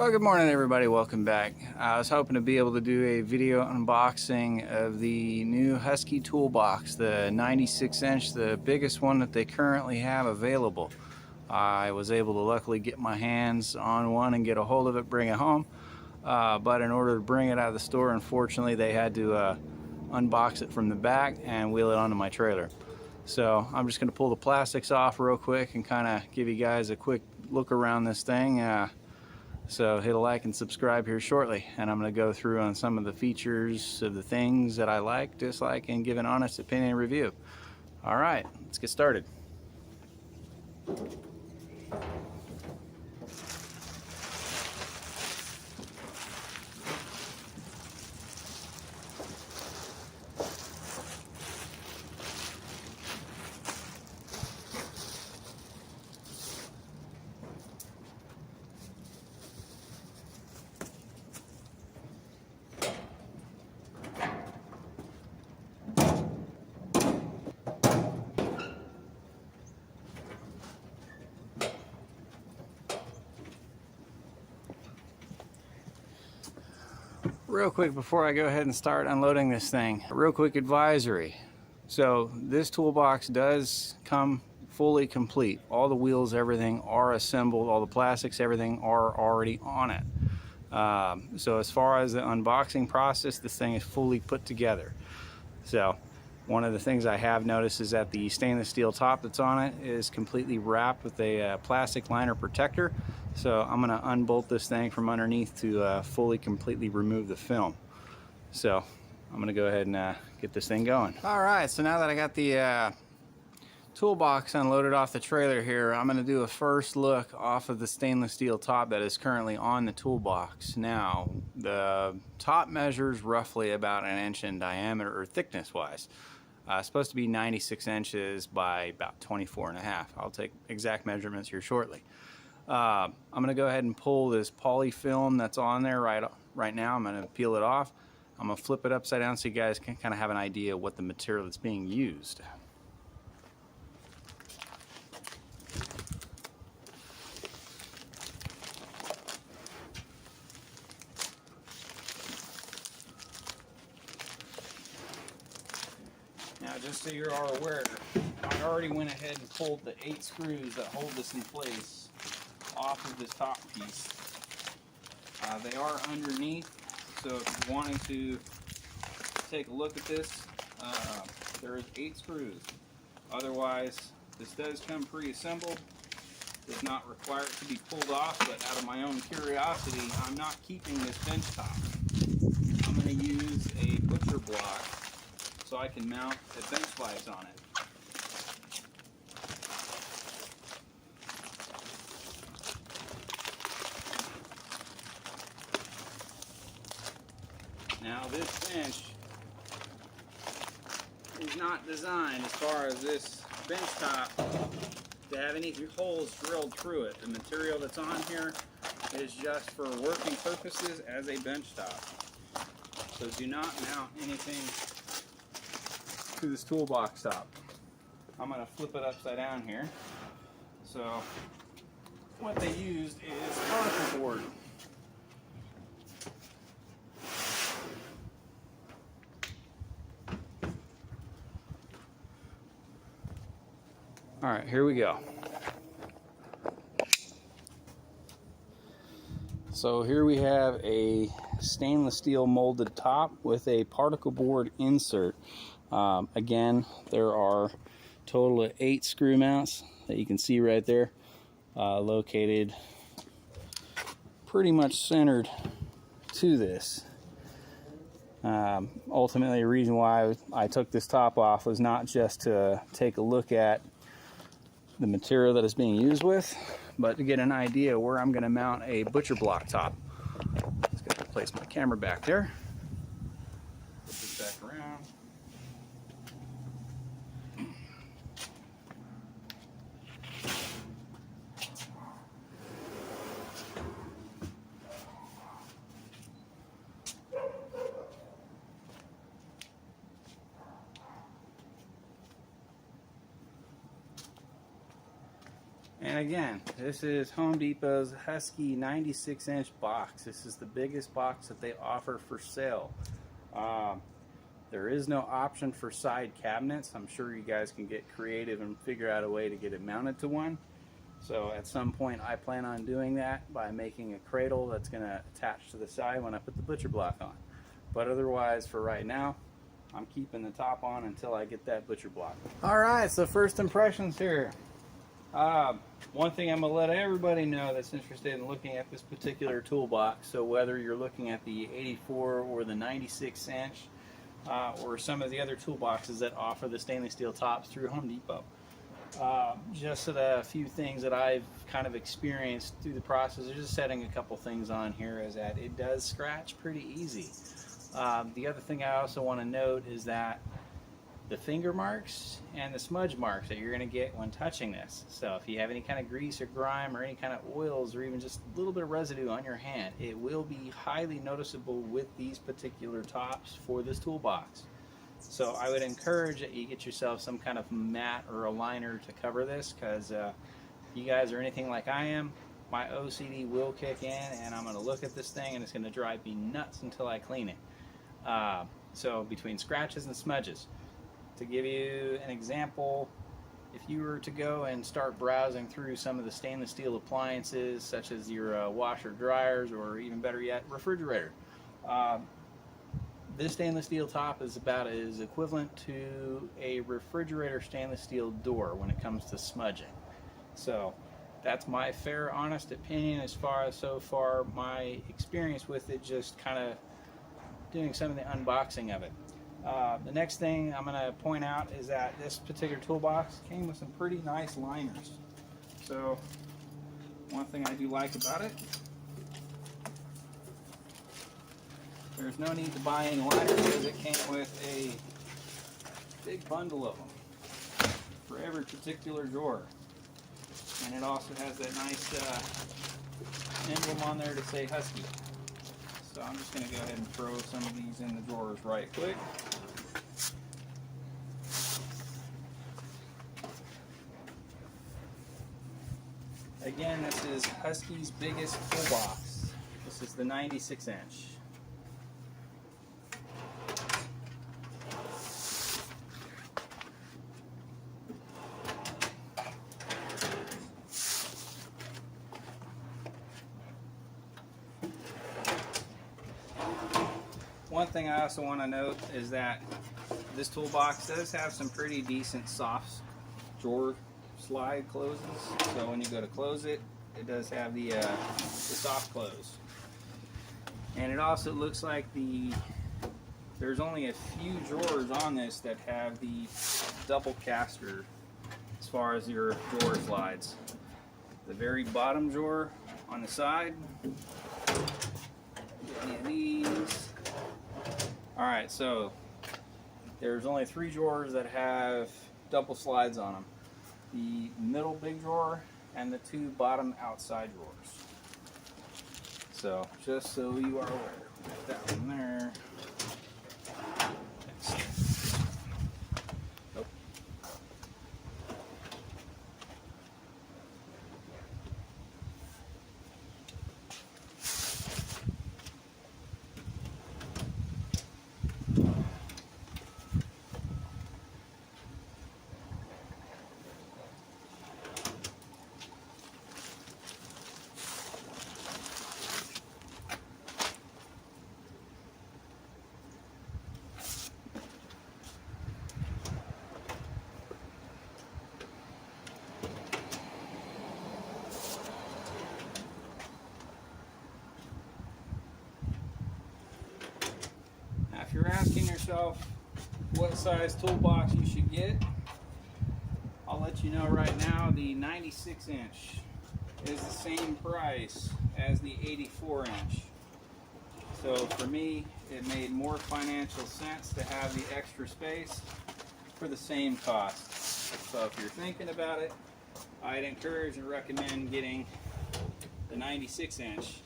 Well, good morning everybody, welcome back. I was hoping to be able to do a video unboxing of the new Husky Toolbox, the 96-inch, the biggest one that they currently have available. I was able to luckily get my hands on one and get a hold of it, bring it home. But in order to bring it out of the store, unfortunately, they had to unbox it from the back and wheel it onto my trailer. So I'm just going to pull the plastics off real quick and kind of give you guys a quick look around this thing. So hit a like and subscribe here shortly, and I'm going to go through on some of the features of the things that I like, dislike, and give an honest opinion and review. All right, let's get started. Real quick before I go ahead and start unloading this thing, real quick advisory. So this toolbox does come fully complete. All the wheels, everything are assembled, all the plastics, everything are already on it. So as far as the unboxing process, this thing is fully put together. So one of the things I have noticed is that the stainless steel top that's on it is completely wrapped with a plastic liner protector. So I'm going to unbolt this thing from underneath to fully completely remove the film. So I'm going to go ahead and get this thing going. Alright, so now that I got the toolbox unloaded off the trailer here, I'm going to do a first look off of the stainless steel top that is currently on the toolbox. Now the top measures roughly about 1 inch in diameter, or thickness wise. It's supposed to be 96 inches by about 24.5. I'll take exact measurements here shortly. I'm going to go ahead and pull this poly film that's on there right now. I'm going to peel it off. I'm going to flip it upside down so you guys can kind of have an idea of what the material that's being used. Now, just so you're all aware, I already went ahead and pulled the 8 screws that hold this in place off of this top piece. They are underneath, so if you're wanting to take a look at this, there is 8 screws. Otherwise, this does come pre-assembled. Does not require it to be pulled off, but out of my own curiosity, I'm not keeping this bench top. I'm going to use a butcher block so I can mount a bench vise on it. Now this bench is not designed, as far as this bench top, to have any holes drilled through it. The material that's on here is just for working purposes as a bench top. So do not mount anything to this toolbox top. I'm going to flip it upside down here. So what they used is particle board. All right, here we go. So here we have a stainless steel molded top with a particle board insert. Again, there are a total of 8 screw mounts that you can see right there, located pretty much centered to this. Ultimately, the reason why I took this top off was not just to take a look at the material that is being used with, but to get an idea where I'm going to mount a butcher block top. Just got to place my camera back there. Put this back around. And again, this is Home Depot's Husky 96-inch box. This is the biggest box that they offer for sale. There is no option for side cabinets. I'm sure you guys can get creative and figure out a way to get it mounted to one. So at some point I plan on doing that by making a cradle that's going to attach to the side when I put the butcher block on. But otherwise, for right now, I'm keeping the top on until I get that butcher block. Alright, so first impressions here. One thing I'm going to let everybody know that's interested in looking at this particular toolbox, so whether you're looking at the 84 or the 96 inch, or some of the other toolboxes that offer the stainless steel tops through Home Depot. Just a few things that I've kind of experienced through the process of just setting a couple things on here is that it does scratch pretty easy. The other thing I also want to note is that the finger marks and the smudge marks that you're going to get when touching this. So if you have any kind of grease or grime or any kind of oils or even just a little bit of residue on your hand, it will be highly noticeable with these particular tops for this toolbox. So I would encourage that you get yourself some kind of mat or a liner to cover this, because if you guys are anything like I am, my OCD will kick in and I'm going to look at this thing and it's going to drive me nuts until I clean it. So between scratches and smudges, to give you an example, if you were to go and start browsing through some of the stainless steel appliances such as your washer dryers, or even better yet, refrigerator, this stainless steel top is about as equivalent to a refrigerator stainless steel door when it comes to smudging. So that's my fair, honest opinion as far as so far my experience with it, just kind of doing some of the unboxing of it. The next thing I'm going to point out is that this particular toolbox came with some pretty nice liners. So one thing I do like about it, there's no need to buy any liners because it came with a big bundle of them for every particular drawer. And it also has that nice emblem on there to say Husky. So I'm just going to go ahead and throw some of these in the drawers right quick. Again, this is Husky's biggest toolbox. This is the 96 inch. One thing I also want to note is that this toolbox does have some pretty decent soft drawer slide closes. So when you go to close it, it does have the soft close. And it also looks like there's only a few drawers on this that have the double caster as far as your drawer slides. The very bottom drawer on the side, any of these. Alright, so there's only 3 drawers that have double slides on them. The middle big drawer and the 2 bottom outside drawers. So just so you are aware, put that one there. Nope. If you're asking yourself what size toolbox you should get, I'll let you know right now the 96 inch is the same price as the 84 inch. So for me, it made more financial sense to have the extra space for the same cost. So if you're thinking about it, I'd encourage and recommend getting the 96 inch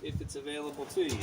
if it's available to you.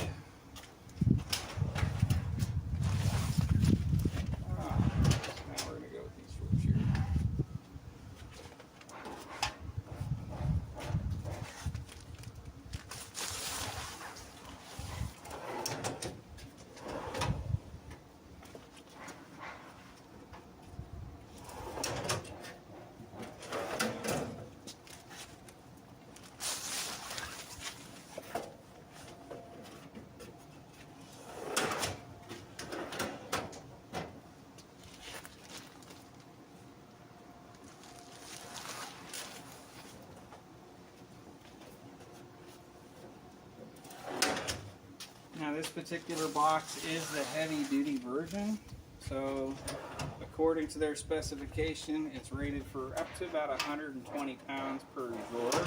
This particular box is the heavy duty version, so according to their specification, it's rated for up to about 120 pounds per drawer.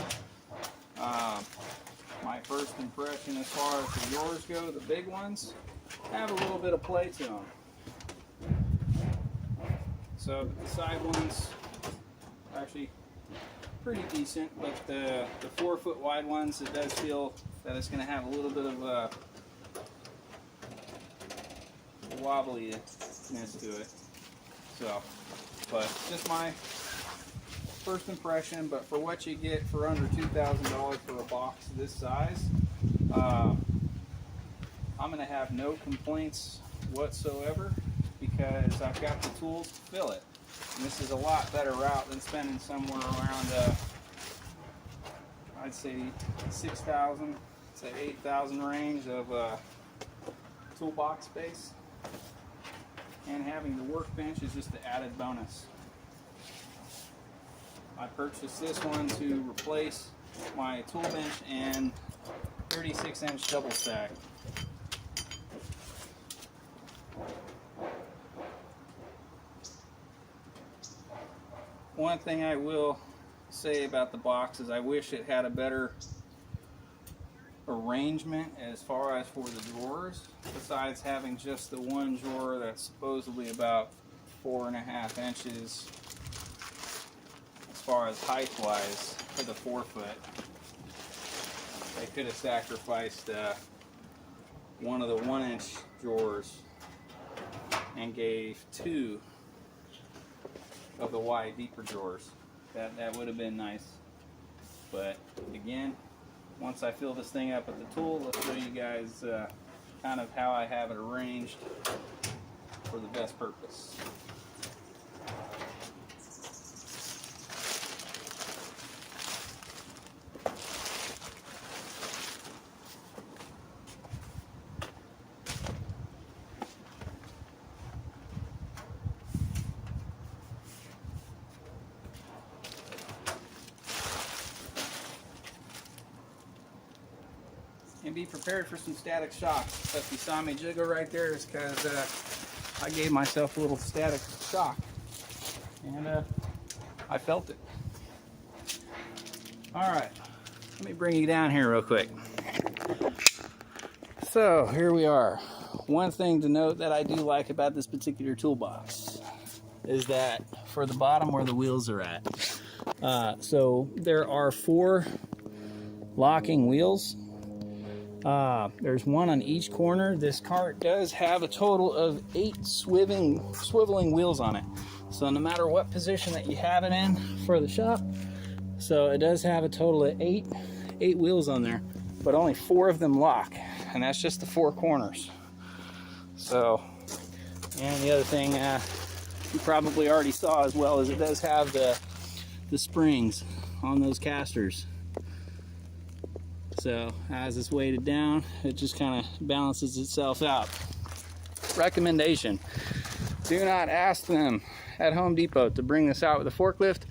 My first impression as far as the drawers go, the big ones, have a little bit of play to them. So the side ones are actually pretty decent, but the 4-foot wide ones, it does feel that it's going to have a little bit of wobbliness to it. So, but just my first impression. But for what you get for under $2,000 for a box this size, I'm going to have no complaints whatsoever because I've got the tools to fill it. And this is a lot better route than spending somewhere around, I'd say 6,000 to 8,000 range of toolbox space. And having the workbench is just the added bonus. I purchased this one to replace my tool bench and 36-inch double stack. One thing I will say about the box is I wish it had a better arrangement as far as for the drawers, besides having just the one drawer that's supposedly about 4.5 inches as far as height wise for the 4-foot. They could have sacrificed one of the 1-inch drawers and gave 2 of the wide, deeper drawers. That would have been nice. But again, once I fill this thing up with the tool, let's show you guys kind of how I have it arranged for the best purpose. And be prepared for some static shocks. So if you saw me jiggle right there, it's because I gave myself a little static shock, and I felt it. All right, let me bring you down here real quick. So here we are. One thing to note that I do like about this particular toolbox is that for the bottom where the wheels are at, so there are 4 locking wheels. There's one on each corner. This cart does have a total of 8 swiveling wheels on it. So no matter what position that you have it in for the shop, so it does have a total of 8 wheels on there, but only 4 of them lock, and that's just the 4 corners. So, and the other thing you probably already saw as well is it does have the springs on those casters. So as it's weighted down, it just kind of balances itself out. Recommendation: do not ask them at Home Depot to bring this out with a forklift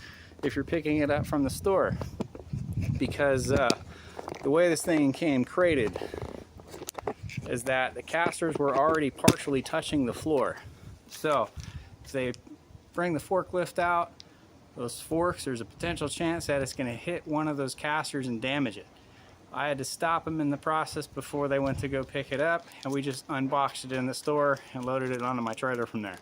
if you're picking it up from the store, because the way this thing came crated is that the casters were already partially touching the floor. So if they bring the forklift out, those forks, there's a potential chance that it's going to hit one of those casters and damage it. I had to stop them in the process before they went to go pick it up, and we just unboxed it in the store and loaded it onto my trailer from there.